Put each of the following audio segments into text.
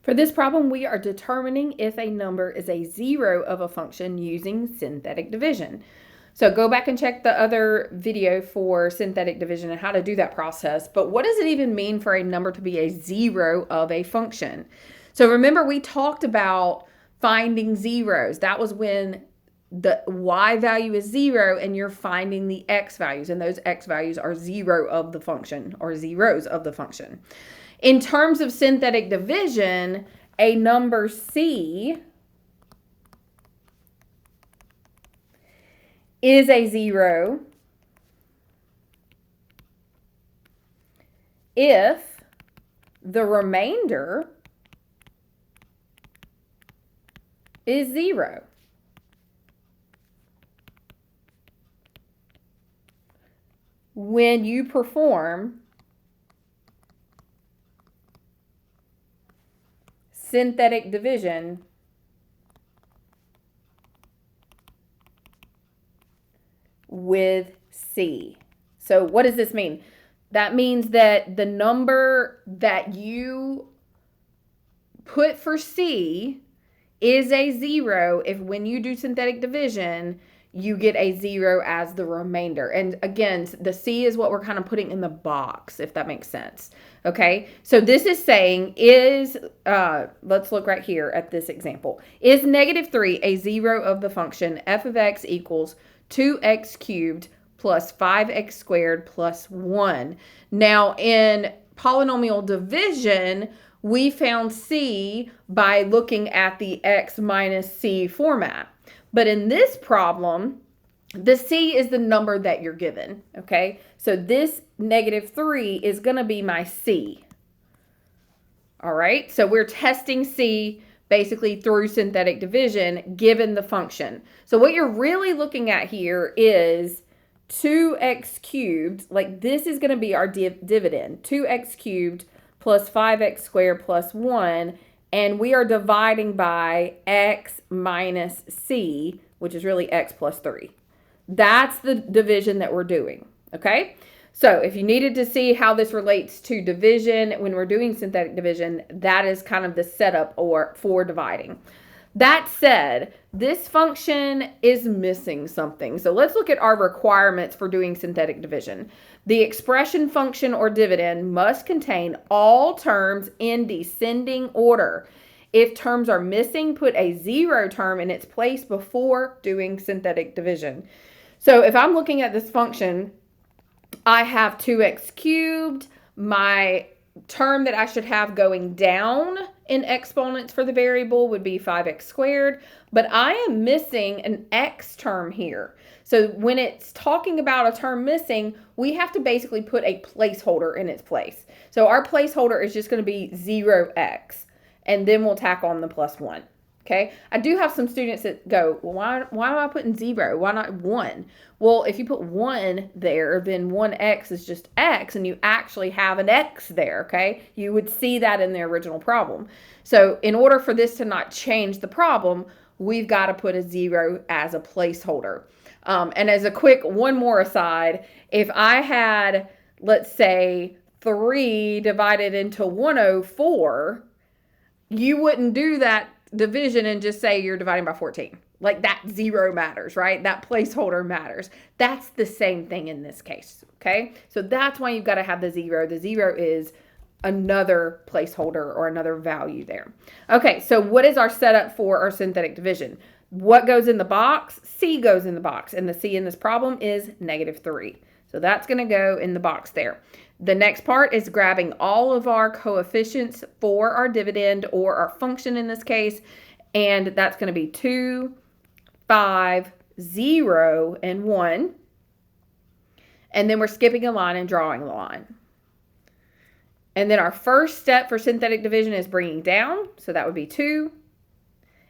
For this problem, we are determining if a number is a zero of a function using synthetic division. So go back and check the other video for synthetic division and how to do that process. But what does it even mean for a number to be a zero of a function? So remember, we talked about finding zeros. That was when the y value is 0 and you're finding the x values, and those x values are 0 of the function, or zeros of the function. In terms of synthetic division, a number c is a 0 if the remainder is 0. When you perform synthetic division with C. So what does this mean? That means that the number that you put for C is a 0 if when you do synthetic division, you get a 0 as the remainder. And again, the C is what we're kind of putting in the box, if that makes sense. Okay, so this is saying is, let's look right here at this example. Is -3 a 0 of the function f of x equals 2x cubed plus 5x squared plus 1? Now, in polynomial division, we found C by looking at the x minus C format. But in this problem, the C is the number that you're given, okay? So this -3 is going to be my C. All right, so we're testing C basically through synthetic division given the function. So what you're really looking at here is 2x cubed, like this is going to be our dividend, 2x cubed plus 5x squared plus 1, and we are dividing by x minus c, which is really x plus 3. That's the division that we're doing, okay? So if you needed to see how this relates to division when we're doing synthetic division, that is kind of the setup for dividing. That said, this function is missing something. So let's look at our requirements for doing synthetic division. The expression function or dividend must contain all terms in descending order. If terms are missing, put a 0 term in its place before doing synthetic division. So if I'm looking at this function, I have 2x cubed. My term that I should have going down in exponents for the variable would be 5x squared, but I am missing an x term here. So when it's talking about a term missing, we have to basically put a placeholder in its place. So our placeholder is just going to be 0x, and then we'll tack on the plus 1. Okay, I do have some students that go, well, why am I putting 0? Why not 1? Well, if you put 1 there, then 1x is just x, and you actually have an x there, okay? You would see that in the original problem. So in order for this to not change the problem, we've got to put a 0 as a placeholder. And as a quick one more aside, if I had, let's say, 3 divided into 104, you wouldn't do that division and just say you're dividing by 14. Like that 0 matters, right? That placeholder matters. That's the same thing in this case, okay? So that's why you've got to have the 0. The 0 is another placeholder or another value there. Okay, so what is our setup for our synthetic division? What goes in the box? C goes in the box, and the C in this problem is -3. So that's going to go in the box there. The next part is grabbing all of our coefficients for our dividend or our function in this case, and that's going to be 2, 5, 0, and 1. And then we're skipping a line and drawing a line. And then our first step for synthetic division is bringing down, so that would be 2.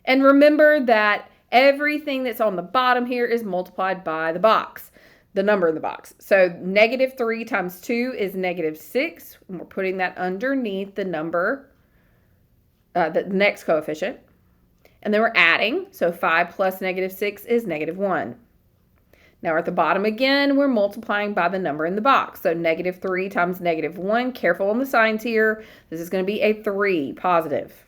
And remember that everything that's on the bottom here is multiplied by the box, the number in the box. So -3 times 2 is -6. And we're putting that underneath the number, the next coefficient. And then we're adding. So 5 plus -6 is -1. Now we're at the bottom again, we're multiplying by the number in the box. So -3 times -1, careful on the signs here. This is going to be a 3, positive.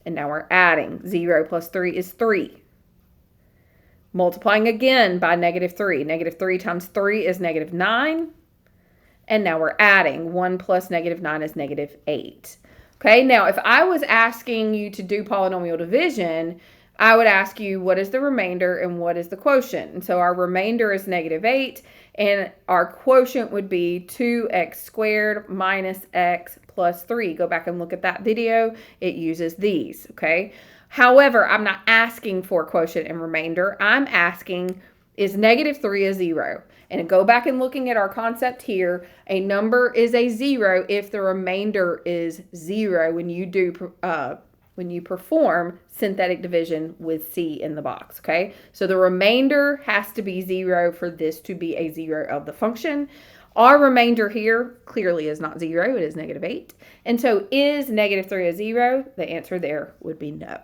And now we're adding. 0 plus 3 is 3. Multiplying again by negative 3. Negative 3 times 3 is negative 9. And now we're adding. 1 plus negative 9 is negative 8. Okay, now if I was asking you to do polynomial division, I would ask you what is the remainder and what is the quotient. And so our remainder is negative 8, and our quotient would be 2x squared minus x plus 3. Go back and look at that video. It uses these, okay? However, I'm not asking for quotient and remainder. I'm asking, is negative 3 a 0? And go back and looking at our concept here, a number is a 0 if the remainder is 0 when you perform synthetic division with C in the box, okay? So the remainder has to be 0 for this to be a 0 of the function. Our remainder here clearly is not 0, it is negative 8. And so is negative 3 a 0? The answer there would be no.